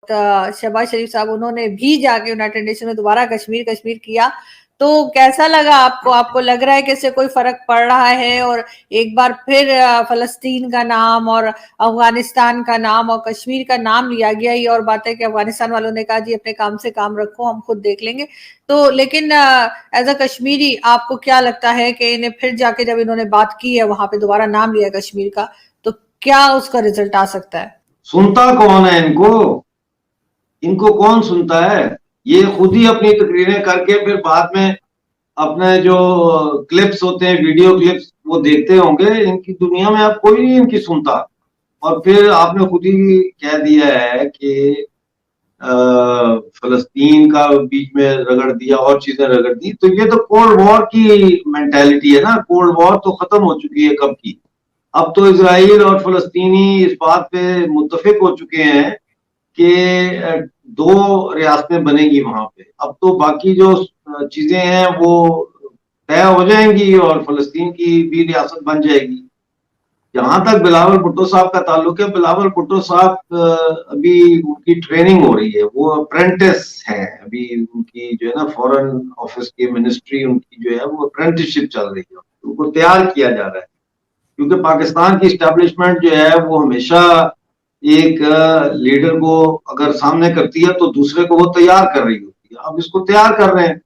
वक्त शहबाज शरीफ साहब उन्होंने भी जाके यूनाइटेड नेशन में दोबारा कश्मीर कश्मीर किया, तो कैसा लगा आपको? आपको लग रहा है कि इससे कोई फर्क पड़ रहा है और एक बार फिर फलस्तीन का नाम और अफगानिस्तान का नाम और कश्मीर का नाम लिया गया? ये और बात है कि अफगानिस्तान वालों ने कहा जी अपने काम से काम रखो, हम खुद देख लेंगे। तो लेकिन एज अ कश्मीरी आपको क्या लगता है कि इन्हें फिर जाके जब इन्होंने बात की है वहां पे दोबारा नाम लिया कश्मीर का, तो क्या उसका रिजल्ट आ सकता है? सुनता कौन है इनको? इनको कौन सुनता है? ये खुद ही अपनी तकरीरें करके फिर बाद में अपने जो क्लिप्स होते हैं, वीडियो क्लिप्स, वो देखते होंगे। इनकी दुनिया में अब कोई नहीं इनकी सुनता। और फिर आपने खुद ही कह दिया है कि फलस्तीन का बीच में रगड़ दिया और चीजें रगड़ दी, तो ये तो कोल्ड वॉर की मेंटेलिटी है ना। कोल्ड वॉर तो खत्म हो चुकी है कब की। अब तो इजराइल और फलस्तीनी इस बात पे मुत्तफिक हो चुके हैं कि दो रियासतें बनेगी वहां पे। अब तो बाकी जो चीजें हैं वो तय हो जाएंगी और फलस्तीन की भी रियासत बन जाएगी। जहां तक बिलावल भुट्टो साहब का ताल्लुक है, बिलावल भुट्टो साहब अभी उनकी ट्रेनिंग हो रही है, वो अप्रेंटिस हैं अभी। उनकी जो है ना फॉरेन ऑफिस की मिनिस्ट्री, उनकी जो है वो अप्रेंटिसशिप चल रही है, उनको तैयार किया जा रहा है। क्योंकि पाकिस्तान की स्टैब्लिशमेंट जो है वो हमेशा एक लीडर को अगर सामने करती है तो दूसरे को वो तैयार कर रही होती है। अब इसको तैयार कर रहे हैं,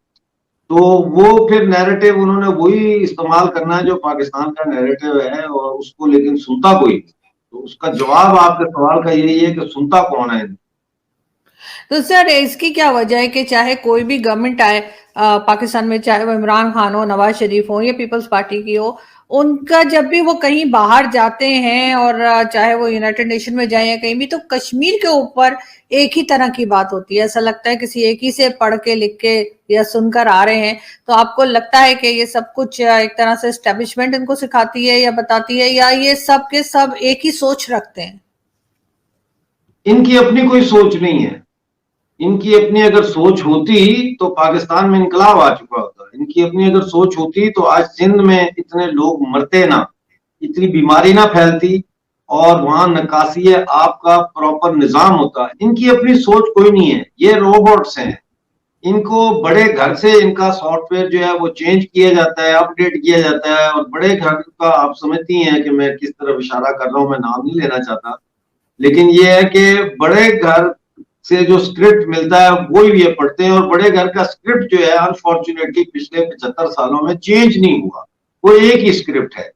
तो वो फिर नैरेटिव उन्होंने वही इस्तेमाल करना है जो पाकिस्तान का नैरेटिव है, और उसको लेकिन सुनता कोई नहीं। तो उसका जवाब आपके सवाल का यही है कि सुनता कौन है। तो सर इसकी क्या वजह है कि चाहे कोई भी गवर्नमेंट आए पाकिस्तान में, चाहे वो इमरान खान हो, नवाज शरीफ हो या पीपल्स पार्टी की हो, उनका जब भी वो कहीं बाहर जाते हैं और चाहे वो यूनाइटेड नेशन में जाए या कहीं भी, तो कश्मीर के ऊपर एक ही तरह की बात होती है। ऐसा लगता है किसी एक ही से पढ़ के लिख के या सुनकर आ रहे हैं। तो आपको लगता है कि ये सब कुछ एक तरह से एस्टेब्लिशमेंट इनको सिखाती है या बताती है, या ये सब के सब एक ही सोच रखते हैं? इनकी अपनी कोई सोच नहीं है। इनकी अपनी अगर सोच होती तो पाकिस्तान में इनकलाब आ चुका होता। इनकी अपनी अगर सोच होती तो आज सिंध में इतने लोग मरते ना, इतनी बीमारी ना फैलती, और वहां नकासी आपका प्रॉपर निजाम होता। इनकी अपनी सोच कोई नहीं है, ये रोबोट्स हैं। इनको बड़े घर से इनका सॉफ्टवेयर जो है वो चेंज किया जाता है, अपडेट किया जाता है। और बड़े घर का आप समझती हैं कि मैं किस तरफ इशारा कर रहा हूं, मैं नाम नहीं लेना चाहता, लेकिन ये है कि बड़े घर से जो स्क्रिप्ट मिलता है वो ही ये पढ़ते हैं। और बड़े घर का स्क्रिप्ट जो है अनफॉर्चुनेटली पिछले 75 सालों में चेंज नहीं हुआ, वो एक ही स्क्रिप्ट है,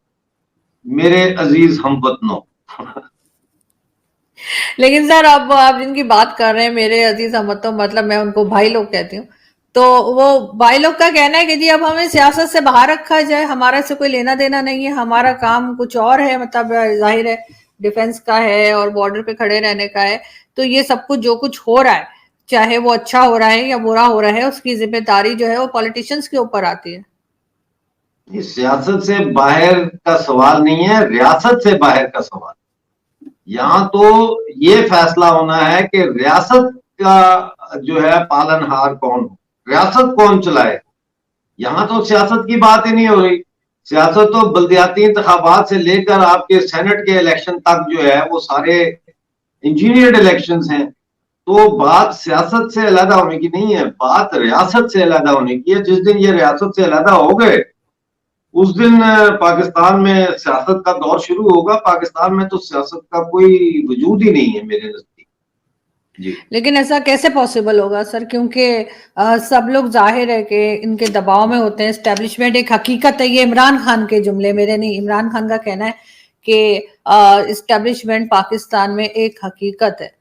मेरे अजीज हमवतनों। लेकिन सर अब आप जिनकी बात कर रहे हैं मेरे अजीज हमवतनों, मतलब मैं उनको भाई लोग कहती हूँ, तो वो भाई लोग का कहना है कि जी अब हमें सियासत से बाहर रखा जाए, हमारा से कोई लेना देना नहीं है, हमारा काम कुछ और है। मतलब जाहिर है डिफेंस का है और बॉर्डर पे खड़े रहने का है। तो ये सब कुछ जो कुछ हो रहा है, चाहे वो अच्छा हो रहा है या बुरा हो रहा है, उसकी जिम्मेदारी जो है वो पॉलिटिशियंस के ऊपर आती है। ये सियासत से बाहर का सवाल नहीं है, रियासत से बाहर का सवाल। यहाँ तो ये फैसला होना है कि रियासत का जो है पालनहार कौन हो, रियासत कौन चलाए। यहाँ तो सियासत की बात ही नहीं हो रही। सियासत तो बल्दियाती इंतखाबात से लेकर आपके सेनेट के इलेक्शन तक जो है वो सारे इंजीनियर्ड इलेक्शंस हैं। तो बात सियासत से अलग होने की नहीं है, बात रियासत से अलग होने की है। जिस दिन ये रियासत से अलग हो गए उस दिन पाकिस्तान में सियासत का दौर शुरू होगा। पाकिस्तान में तो सियासत का कोई वजूद ही नहीं है मेरे नजदीक। जी, लेकिन ऐसा कैसे पॉसिबल होगा सर? क्योंकि सब लोग जाहिर है कि इनके दबाव में होते हैं। एस्टेब्लिशमेंट एक हकीकत है, ये इमरान खान के जुमले मेरे नहीं, इमरान खान का कहना है कि एस्टेब्लिशमेंट पाकिस्तान में एक हकीकत है।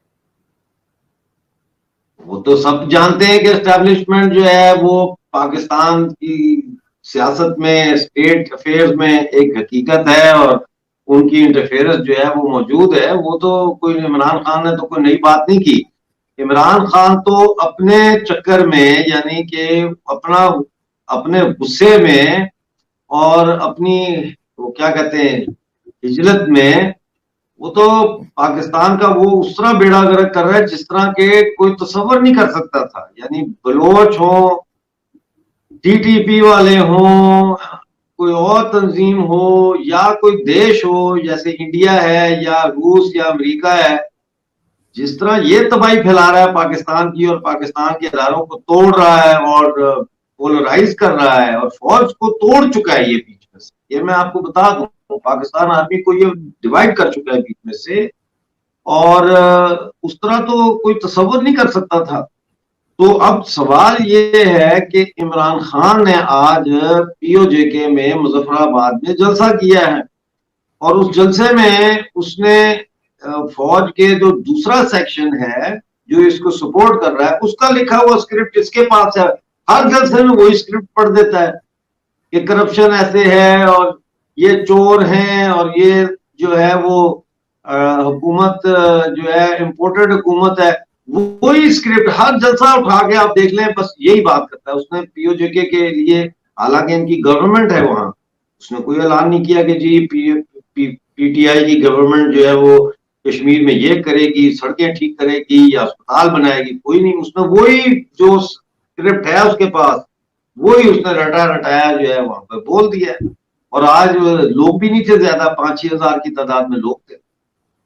वो तो सब जानते हैं कि एस्टेब्लिशमेंट जो है वो पाकिस्तान की सियासत में, स्टेट अफेयर्स में एक हकीकत है, और उनकी इंटरफेरेंस जो है वो मौजूद है। वो तो कोई, इमरान खान ने तो कोई नई बात नहीं की। इमरान खान तो अपने चक्कर में, यानी कि अपना अपने गुस्से में और अपनी वो क्या कहते हैं हिजलत में, वो तो पाकिस्तान का वो उस तरह बेड़ा गर्क कर रहा है जिस तरह के कोई तस्वर नहीं कर सकता था। यानी बलोच हो, टीटीपी वाले हों, कोई और तंजीम हो, या कोई देश हो जैसे इंडिया है या रूस या अमेरिका है, जिस तरह ये तबाही फैला रहा है पाकिस्तान की और पाकिस्तान के इदारों को तोड़ रहा है और पोलराइज कर रहा है और फौज को तोड़ चुका है ये बीच में से, ये मैं आपको बता दूं, पाकिस्तान आर्मी को ये डिवाइड कर चुका है बीच में से। और उस तरह तो कोई तसव्वुर नहीं कर सकता था। तो अब सवाल ये है कि इमरान खान ने आज पीओजेके में मुजफ्फराबाद में जलसा किया है और उस जलसे में उसने फौज के जो दूसरा सेक्शन है जो इसको सपोर्ट कर रहा है उसका लिखा हुआ स्क्रिप्ट इसके पास है। हर जलसे में वही स्क्रिप्ट पढ़ देता है कि करप्शन ऐसे है और ये चोर हैं और ये जो है वो हुकूमत जो है इम्पोर्टेड हुकूमत है। वही स्क्रिप्ट हर जलसा उठा के आप देख लें, बस यही बात करता है। उसने पीओजेके के लिए, हालांकि इनकी गवर्नमेंट है वहां, उसने कोई ऐलान नहीं किया कि जी पीटीआई की गवर्नमेंट जो है वो कश्मीर में ये करेगी, सड़कें ठीक करेगी या अस्पताल बनाएगी, कोई नहीं। उसने वही जो स्क्रिप्ट है उसके पास, वही उसने रटाया जो है वहां पर बोल दिया है। और आज लोग भी नहीं थे ज्यादा, 5-6 हजार की तादाद में लोग थे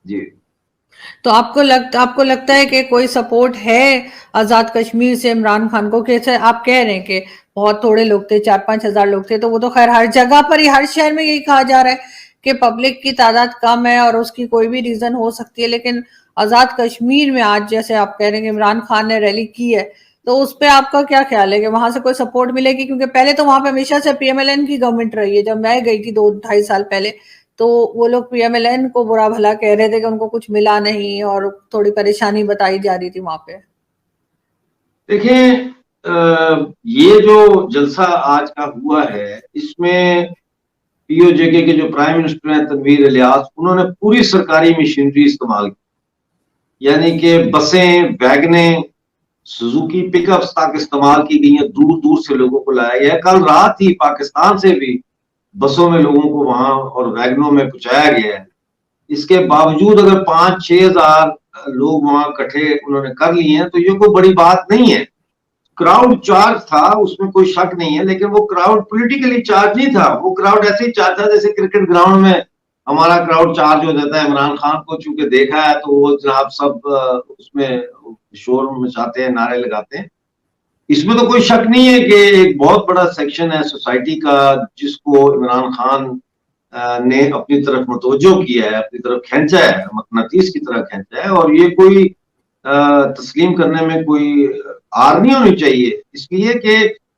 जी। तो आपको लगता है कि कोई सपोर्ट है आजाद कश्मीर से इमरान खान को? कैसे आप कह रहे हैं कि बहुत थोड़े लोग थे, 4-5 हजार लोग थे, तो वो तो खैर हर जगह पर ही, हर शहर में यही कहा जा रहा है कि पब्लिक की तादाद कम है और उसकी कोई भी रीजन हो सकती है, लेकिन आजाद कश्मीर में आज जैसे आप कह रहे हैं कि इमरान खान ने रैली की है, तो उस पर आपका क्या ख्याल है कि वहां से कोई सपोर्ट मिलेगी? क्योंकि पहले तो वहां पे हमेशा से पीएमएलएन की गवर्नमेंट रही है। जब मैं गई थी 2-2.5 साल पहले, तो वो लोग पीएमएलएन को बुरा भला कह रहे थे कि उनको कुछ मिला नहीं और थोड़ी परेशानी बताई जा रही थी वहां पे। देखिए, ये जो जलसा आज का हुआ है इसमें पीओजेके के जो प्राइम मिनिस्टर हैं तनवीर इलियास, उन्होंने पूरी सरकारी मशीनरी इस्तेमाल की, यानी कि बसें, वैगनें, सुजुकी पिकअप्स तक इस्तेमाल की गई हैं, दूर दूर से लोगों को लाया गया है। कल रात ही पाकिस्तान से भी बसों में लोगों को वहां और वैगनों में पहुंचाया गया है। इसके बावजूद अगर 5-6 हजार लोग वहां इकट्ठे उन्होंने कर लिए हैं तो ये कोई बड़ी बात नहीं है। क्राउड चार्ज था, उसमें कोई शक नहीं है, लेकिन वो क्राउड पॉलिटिकली चार्ज नहीं था। वो क्राउड ऐसे ही चार्ज था जैसे क्रिकेट ग्राउंड में हमारा क्राउड चार्ज हो जाता है। इमरान खान को चूंकि देखा है तो वो जनाब सब उसमें शोर मचाते हैं, नारे लगाते हैं। इसमें तो कोई शक नहीं है कि एक बहुत बड़ा सेक्शन है सोसाइटी का जिसको इमरान खान ने अपनी तरफ मुतवज्जो किया है, अपनी तरफ खींचा है, मकनातीस की तरह खींचा है। और ये कोई तस्लीम करने में कोई आर नहीं होनी चाहिए। इसलिए कि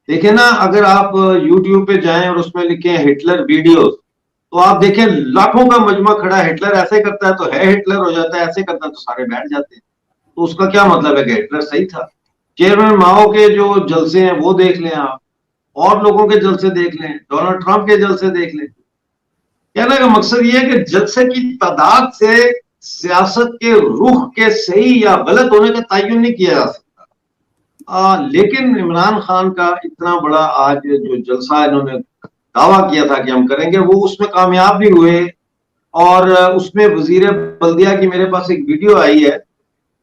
देखें ना, अगर आप यूट्यूब पे जाएं और उसमें लिखें हिटलर वीडियोस, तो आप देखें लाखों का मजमा खड़ा है। हिटलर ऐसे करता है तो है हिटलर हो जाता है, ऐसे करता है तो सारे बैठ जाते हैं। तो उसका क्या मतलब है कि हिटलर सही था? चेयरमैन माओ के जो जलसे हैं वो देख लें आप, और लोगों के जलसे देख लें, डोनाल्ड ट्रंप के जलसे देख लें। कहने का मकसद ये है कि जलसे की तादाद से सियासत के रुख के सही या गलत होने का तयन नहीं किया जा सकता। लेकिन इमरान खान का इतना बड़ा आज जो जलसा इन्होंने दावा किया था कि हम करेंगे, वो उसमें कामयाब भी हुए। और उसमें वजीर बल्दिया की मेरे पास एक वीडियो आई है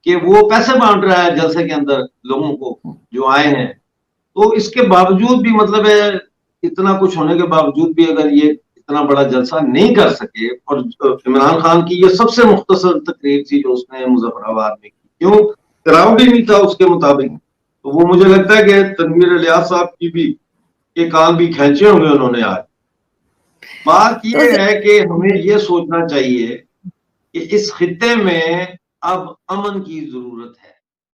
कि वो पैसे बांट रहा है जलसे के अंदर लोगों को जो आए हैं। तो इसके बावजूद भी, मतलब है, इतना कुछ होने के बावजूद भी अगर ये इतना बड़ा जलसा नहीं कर सके, और इमरान खान की ये सबसे मुख्तसर तकरीर थी जो उसने मुजफ्फराबाद में की, क्यों क्राउड ही नहीं था उसके मुताबिक। तो वो मुझे लगता है कि तनवीर इलियास साहब की भी के कान भी खींचे होंगे उन्होंने आज। बात तो ये है कि हमें ये सोचना चाहिए कि इस खित्ते में अब अमन की जरूरत है।